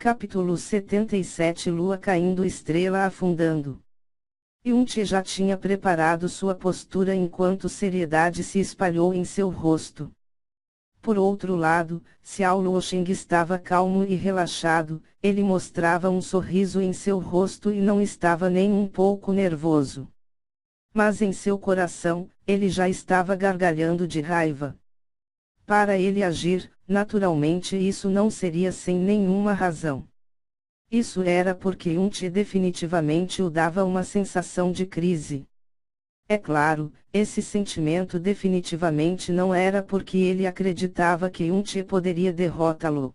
Capítulo 77. Lua caindo, estrela afundando. Yun-Che já tinha preparado sua postura enquanto seriedade se espalhou em seu rosto. Por outro lado, Xiao Luoxing estava calmo e relaxado, ele mostrava um sorriso em seu rosto e não estava nem um pouco nervoso. Mas em seu coração, ele já estava gargalhando de raiva. Para ele agir, naturalmente isso não seria sem nenhuma razão. Isso era porque Yun-Che definitivamente o dava uma sensação de crise. É claro, esse sentimento definitivamente não era porque ele acreditava que Yun-Che poderia derrotá-lo.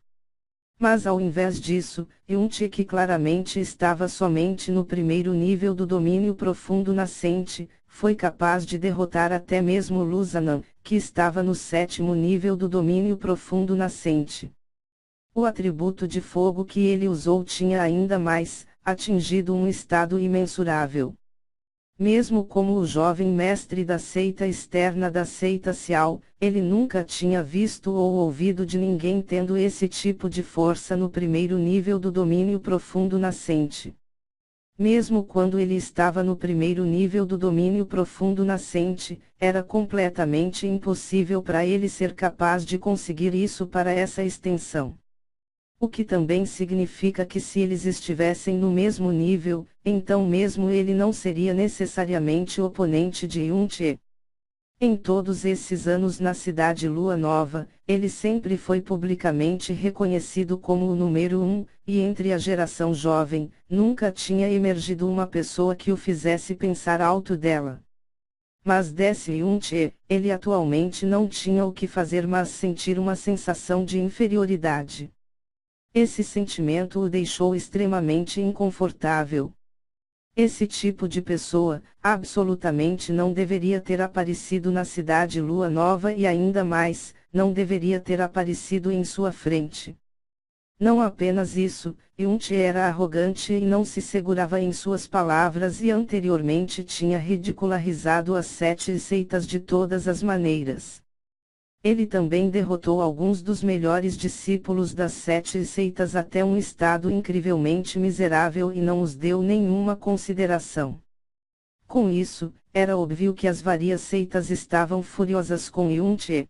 Mas ao invés disso, Yun-Che, que claramente estava somente no primeiro nível do domínio profundo nascente, foi capaz de derrotar até mesmo Lusanan, que estava no 7º nível do domínio profundo nascente. O atributo de fogo que ele usou tinha ainda mais atingido um estado imensurável. Mesmo como o jovem mestre da seita externa da seita Xiao, ele nunca tinha visto ou ouvido de ninguém tendo esse tipo de força no primeiro nível do domínio profundo nascente. Mesmo quando ele estava no primeiro nível do domínio profundo nascente, era completamente impossível para ele ser capaz de conseguir isso para essa extensão. O que também significa que se eles estivessem no mesmo nível, então mesmo ele não seria necessariamente oponente de Yun-Che. Em todos esses anos na cidade Lua Nova, ele sempre foi publicamente reconhecido como o número 1, e entre a geração jovem, nunca tinha emergido uma pessoa que o fizesse pensar alto dela. Mas desse Yun-Che, ele atualmente não tinha o que fazer mas sentir uma sensação de inferioridade. Esse sentimento o deixou extremamente inconfortável. Esse tipo de pessoa, absolutamente não deveria ter aparecido na cidade Lua Nova e ainda mais, não deveria ter aparecido em sua frente. Não apenas isso, Yun-Che era arrogante e não se segurava em suas palavras e anteriormente tinha ridicularizado as 7 seitas de todas as maneiras. Ele também derrotou alguns dos melhores discípulos das 7 seitas até um estado incrivelmente miserável e não os deu nenhuma consideração. Com isso, era óbvio que as várias seitas estavam furiosas com Yun-Che.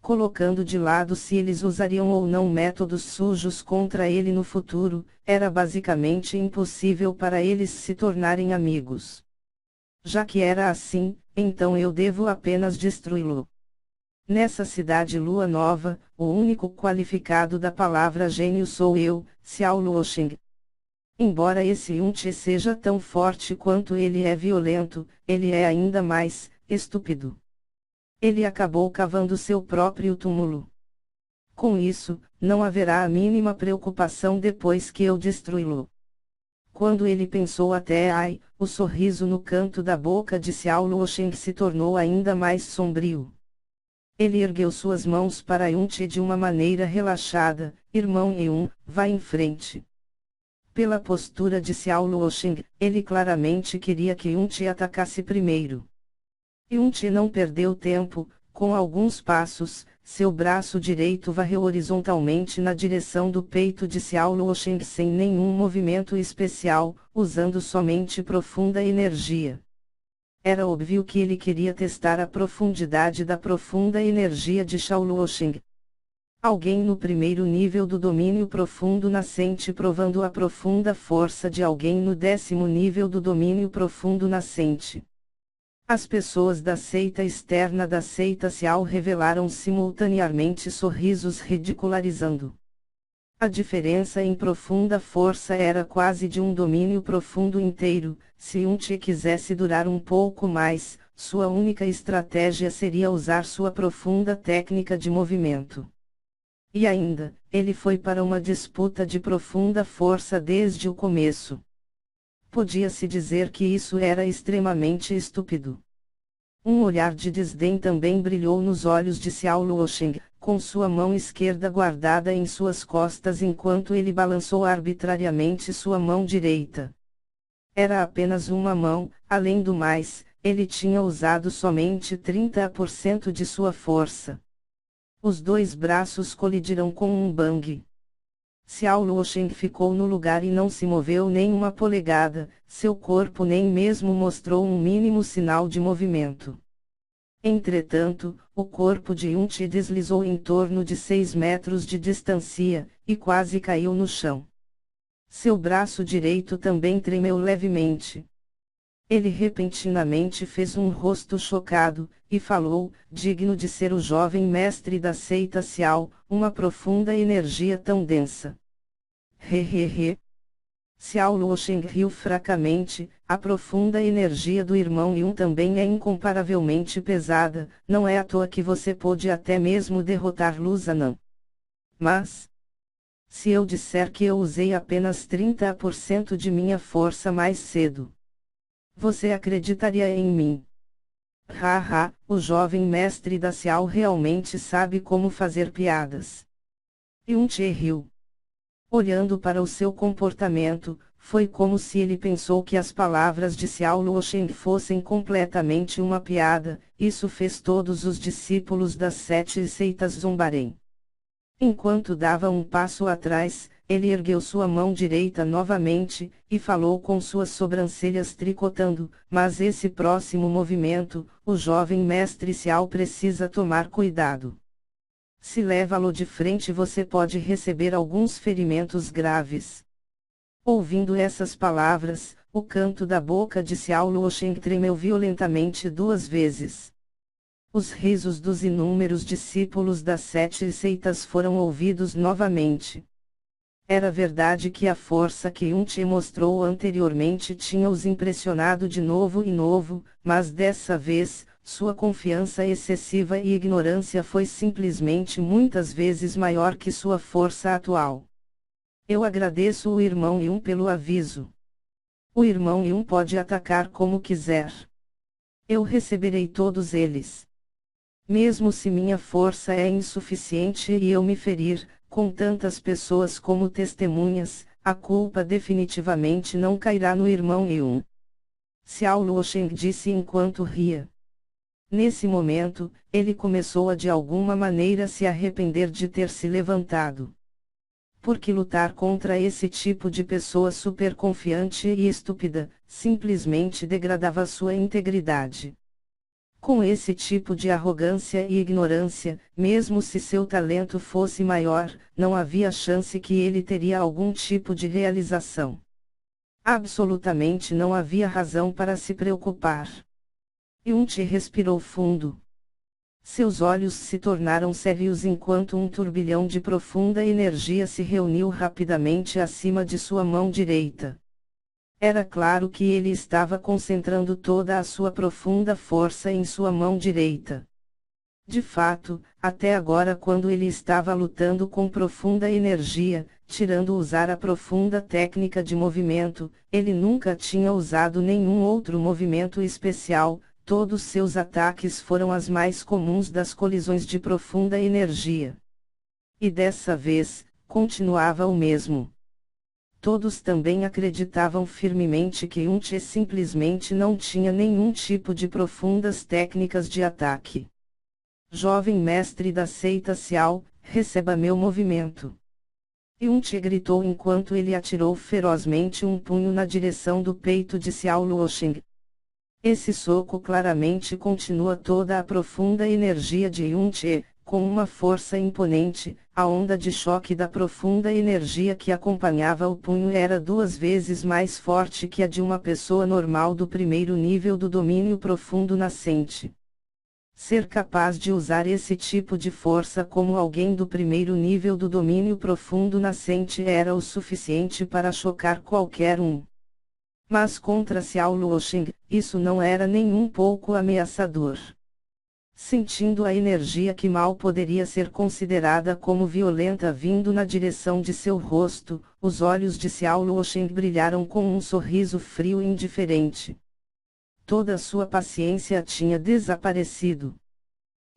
Colocando de lado se eles usariam ou não métodos sujos contra ele no futuro, era basicamente impossível para eles se tornarem amigos. Já que era assim, então eu devo apenas destruí-lo. Nessa cidade Lua Nova, o único qualificado da palavra gênio sou eu, Xiao Luoxing. Embora esse Yun-Che seja tão forte quanto ele é violento, ele é ainda mais estúpido. Ele acabou cavando seu próprio túmulo. Com isso, não haverá a mínima preocupação depois que eu destruí-lo. Quando ele pensou até o sorriso no canto da boca de Xiao Luoxing se tornou ainda mais sombrio. Ele ergueu suas mãos para Yun-Che de uma maneira relaxada. Irmão Yun, vá em frente. Pela postura de Xiao Luoxing, ele claramente queria que Yun-Che atacasse primeiro. Yun-Che não perdeu tempo. Com alguns passos, seu braço direito varreu horizontalmente na direção do peito de Xiao Luoxing sem nenhum movimento especial, usando somente profunda energia. Era óbvio que ele queria testar a profundidade da profunda energia de Xiao Luoxing. Alguém no primeiro nível do domínio profundo nascente provando a profunda força de alguém no 10º nível do domínio profundo nascente. As pessoas da seita externa da seita Xiao revelaram simultaneamente sorrisos ridicularizando. A diferença em profunda força era quase de um domínio profundo inteiro. Se Yun-Che quisesse durar um pouco mais, sua única estratégia seria usar sua profunda técnica de movimento. E ainda, ele foi para uma disputa de profunda força desde o começo. Podia-se dizer que isso era extremamente estúpido. Um olhar de desdém também brilhou nos olhos de Xiao Luoxing, com sua mão esquerda guardada em suas costas enquanto ele balançou arbitrariamente sua mão direita. Era apenas uma mão, além do mais, ele tinha usado somente 30% de sua força. Os dois braços colidiram com um bang. Xiao Luosheng ficou no lugar e não se moveu nem uma polegada, seu corpo nem mesmo mostrou um mínimo sinal de movimento. Entretanto, o corpo de Yunchi deslizou em torno de 6 metros de distância, e quase caiu no chão. Seu braço direito também tremeu levemente. Ele repentinamente fez um rosto chocado, e falou, digno de ser o jovem mestre da seita Xiao, uma profunda energia tão densa. Hehehe. Xiao Luosheng riu fracamente, a profunda energia do irmão Yun também é incomparavelmente pesada, não é à toa que você pôde até mesmo derrotar Luzanan. Mas, se eu disser que eu usei apenas 30% de minha força mais cedo, você acreditaria em mim? Haha, o jovem mestre da Xiao realmente sabe como fazer piadas. Yun-che riu. Olhando para o seu comportamento, foi como se ele pensou que as palavras de Xiao Luosheng fossem completamente uma piada. Isso fez todos os discípulos das 7 seitas zombarem. Enquanto dava um passo atrás, ele ergueu sua mão direita novamente, e falou com suas sobrancelhas tricotando, mas esse próximo movimento, o jovem mestre Xiao precisa tomar cuidado. Se leva-lo de frente você pode receber alguns ferimentos graves. Ouvindo essas palavras, o canto da boca de Xiao Luosheng tremeu violentamente 2 vezes. Os risos dos inúmeros discípulos das 7 seitas foram ouvidos novamente. Era verdade que a força que Yun-che mostrou anteriormente tinha os impressionado de novo e novo, mas dessa vez, sua confiança excessiva e ignorância foi simplesmente muitas vezes maior que sua força atual. Eu agradeço o irmão Yun pelo aviso. O irmão Yun pode atacar como quiser. Eu receberei todos eles. Mesmo se minha força é insuficiente e eu me ferir, com tantas pessoas como testemunhas, a culpa definitivamente não cairá no irmão Yun. Xiao Luosheng disse enquanto ria. Nesse momento, ele começou a de alguma maneira se arrepender de ter se levantado. Porque lutar contra esse tipo de pessoa superconfiante e estúpida, simplesmente degradava sua integridade. Com esse tipo de arrogância e ignorância, mesmo se seu talento fosse maior, não havia chance que ele teria algum tipo de realização. Absolutamente não havia razão para se preocupar. Yun-che respirou fundo. Seus olhos se tornaram sérios enquanto um turbilhão de profunda energia se reuniu rapidamente acima de sua mão direita. Era claro que ele estava concentrando toda a sua profunda força em sua mão direita. De fato, até agora quando ele estava lutando com profunda energia, tirando usar a profunda técnica de movimento, ele nunca tinha usado nenhum outro movimento especial, todos seus ataques foram as mais comuns das colisões de profunda energia. E dessa vez, continuava o mesmo. Todos também acreditavam firmemente que Yun-che simplesmente não tinha nenhum tipo de profundas técnicas de ataque. Jovem mestre da seita Xiao, receba meu movimento. Yun-che gritou enquanto ele atirou ferozmente um punho na direção do peito de Xiao Luosheng. Esse soco claramente continua toda a profunda energia de Yun-che, com uma força imponente. A onda de choque da profunda energia que acompanhava o punho era 2 vezes mais forte que a de uma pessoa normal do primeiro nível do domínio profundo nascente. Ser capaz de usar esse tipo de força como alguém do primeiro nível do domínio profundo nascente era o suficiente para chocar qualquer um. Mas contra Xiao Luosheng, isso não era nem um pouco ameaçador. Sentindo a energia que mal poderia ser considerada como violenta vindo na direção de seu rosto, os olhos de Xiao Luosheng brilharam com um sorriso frio e indiferente. Toda sua paciência tinha desaparecido.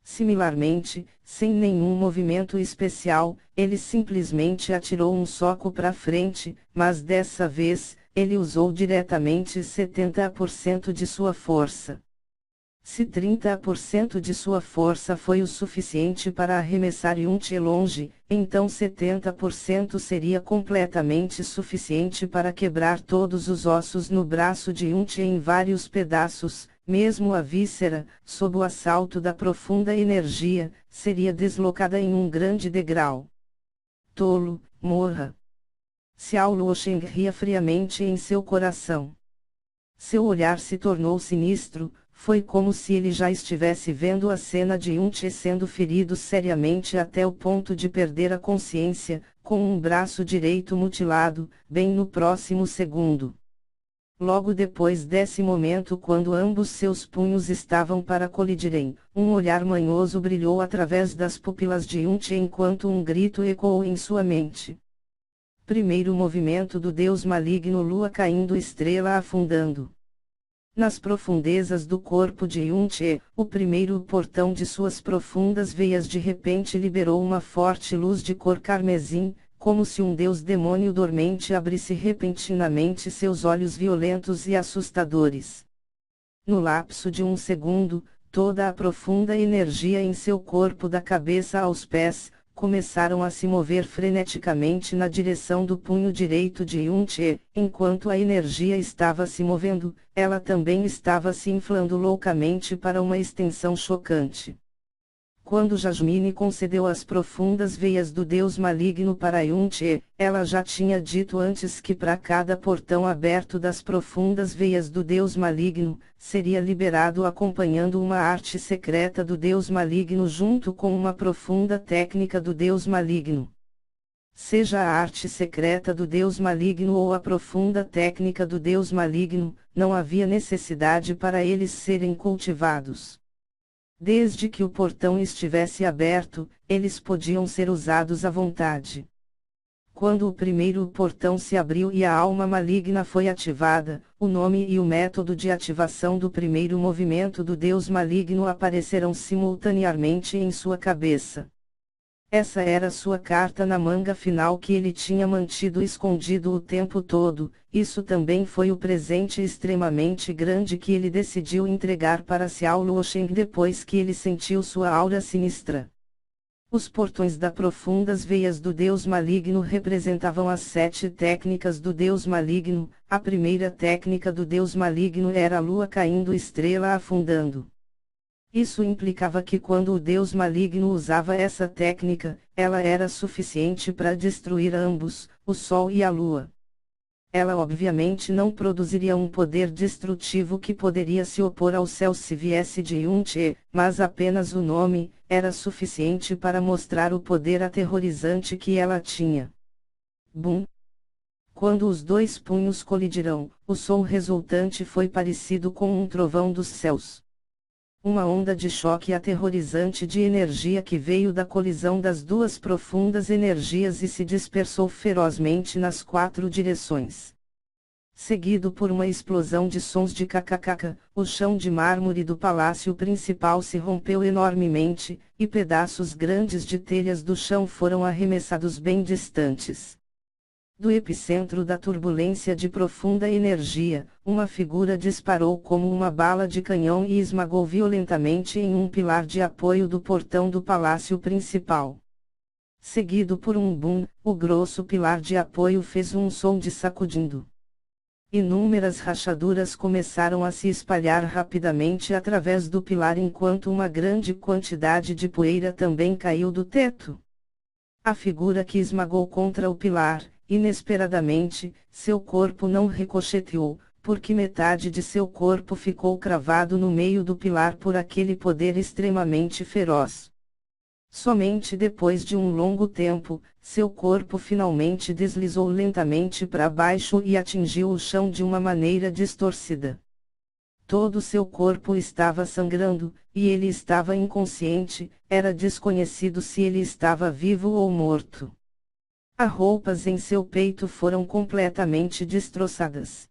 Similarmente, sem nenhum movimento especial, ele simplesmente atirou um soco para frente, mas dessa vez, ele usou diretamente 70% de sua força. Se 30% de sua força foi o suficiente para arremessar Yun-Che longe, então 70% seria completamente suficiente para quebrar todos os ossos no braço de Yun-Che em vários pedaços, mesmo a víscera, sob o assalto da profunda energia, seria deslocada em um grande degrau. Tolo, morra! Xiao Luosheng ria friamente em seu coração. Seu olhar se tornou sinistro. Foi como se ele já estivesse vendo a cena de Yun-Che sendo ferido seriamente até o ponto de perder a consciência, com um braço direito mutilado, bem no próximo segundo. Logo depois desse momento, quando ambos seus punhos estavam para colidirem, um olhar manhoso brilhou através das pupilas de Yun-Che enquanto um grito ecoou em sua mente. Primeiro movimento do Deus maligno, lua caindo, estrela afundando. Nas profundezas do corpo de Yun-Che, o primeiro portão de suas profundas veias de repente liberou uma forte luz de cor carmesim, como se um deus demônio dormente abrisse repentinamente seus olhos violentos e assustadores. No lapso de um segundo, toda a profunda energia em seu corpo da cabeça aos pés, começaram a se mover freneticamente na direção do punho direito de Yun-Che. Enquanto a energia estava se movendo, ela também estava se inflando loucamente para uma extensão chocante. Quando Jasmine concedeu as profundas veias do Deus maligno para Yun-Che, ela já tinha dito antes que para cada portão aberto das profundas veias do Deus maligno, seria liberado acompanhando uma arte secreta do Deus maligno junto com uma profunda técnica do Deus maligno. Seja a arte secreta do Deus maligno ou a profunda técnica do Deus maligno, não havia necessidade para eles serem cultivados. Desde que o portão estivesse aberto, eles podiam ser usados à vontade. Quando o primeiro portão se abriu e a alma maligna foi ativada, o nome e o método de ativação do primeiro movimento do Deus maligno apareceram simultaneamente em sua cabeça. Essa era sua carta na manga final que ele tinha mantido escondido o tempo todo. Isso também foi o presente extremamente grande que ele decidiu entregar para Xiao Luosheng depois que ele sentiu sua aura sinistra. Os portões das profundas veias do Deus maligno representavam as 7 técnicas do Deus maligno. A primeira técnica do Deus maligno era a lua caindo, estrela afundando. Isso implicava que quando o Deus maligno usava essa técnica, ela era suficiente para destruir ambos, o Sol e a Lua. Ela obviamente não produziria um poder destrutivo que poderia se opor ao céu se viesse de Yun-Che, mas apenas o nome era suficiente para mostrar o poder aterrorizante que ela tinha. Bum! Quando os dois punhos colidiram, o som resultante foi parecido com um trovão dos céus. Uma onda de choque aterrorizante de energia que veio da colisão das duas profundas energias e se dispersou ferozmente nas 4 direções. Seguido por uma explosão de sons de kkk, o chão de mármore do palácio principal se rompeu enormemente, e pedaços grandes de telhas do chão foram arremessados bem distantes. Do epicentro da turbulência de profunda energia, uma figura disparou como uma bala de canhão e esmagou violentamente em um pilar de apoio do portão do palácio principal. Seguido por um boom, o grosso pilar de apoio fez um som de sacudindo. Inúmeras rachaduras começaram a se espalhar rapidamente através do pilar enquanto uma grande quantidade de poeira também caiu do teto. A figura que esmagou contra o pilar, inesperadamente, seu corpo não ricocheteou, porque metade de seu corpo ficou cravado no meio do pilar por aquele poder extremamente feroz. Somente depois de um longo tempo, seu corpo finalmente deslizou lentamente para baixo e atingiu o chão de uma maneira distorcida. Todo seu corpo estava sangrando, e ele estava inconsciente, era desconhecido se ele estava vivo ou morto. As roupas em seu peito foram completamente destroçadas.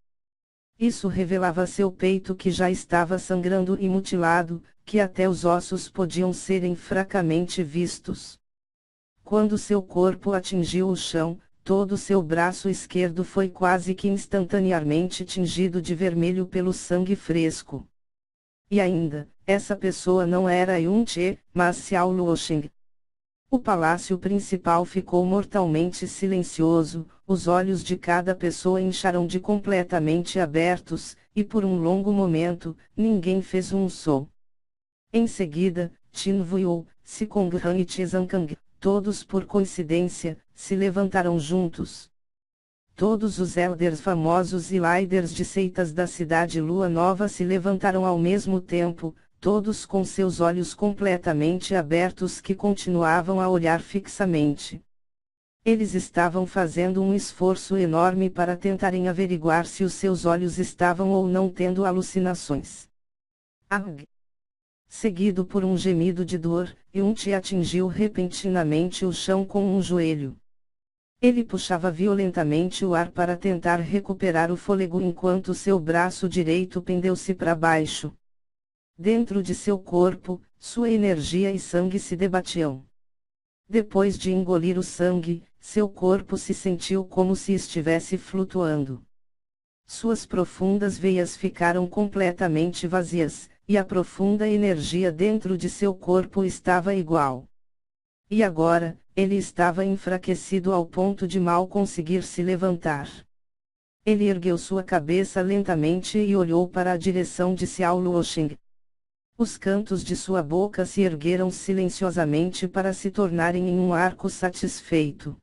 Isso revelava seu peito que já estava sangrando e mutilado, que até os ossos podiam serem fracamente vistos. Quando seu corpo atingiu o chão, todo seu braço esquerdo foi quase que instantaneamente tingido de vermelho pelo sangue fresco. E ainda, essa pessoa não era Yun Che, mas Xiao Luosheng. O palácio principal ficou mortalmente silencioso, os olhos de cada pessoa incharam de completamente abertos, e por um longo momento, ninguém fez um som. Em seguida, Tin Vuiou, Sikong-han e Chezankang, todos por coincidência, se levantaram juntos. Todos os elders famosos e líderes de seitas da cidade Lua Nova se levantaram ao mesmo tempo, todos com seus olhos completamente abertos que continuavam a olhar fixamente. Eles estavam fazendo um esforço enorme para tentarem averiguar se os seus olhos estavam ou não tendo alucinações. Ag! Seguido por um gemido de dor, Yun-Che atingiu repentinamente o chão com um joelho. Ele puxava violentamente o ar para tentar recuperar o fôlego enquanto seu braço direito pendeu-se para baixo. Dentro de seu corpo, sua energia e sangue se debatiam. Depois de engolir o sangue, seu corpo se sentiu como se estivesse flutuando. Suas profundas veias ficaram completamente vazias, e a profunda energia dentro de seu corpo estava igual. E agora, ele estava enfraquecido ao ponto de mal conseguir se levantar. Ele ergueu sua cabeça lentamente e olhou para a direção de Xiao Luosheng. Os cantos de sua boca se ergueram silenciosamente para se tornarem em um arco satisfeito.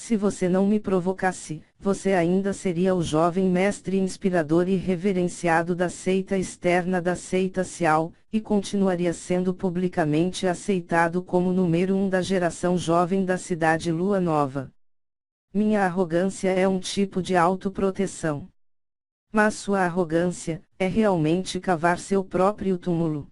Se você não me provocasse, você ainda seria o jovem mestre inspirador e reverenciado da seita externa da seita Xiao, e continuaria sendo publicamente aceitado como número 1 da geração jovem da cidade Lua Nova. Minha arrogância é um tipo de autoproteção. Mas sua arrogância é realmente cavar seu próprio túmulo.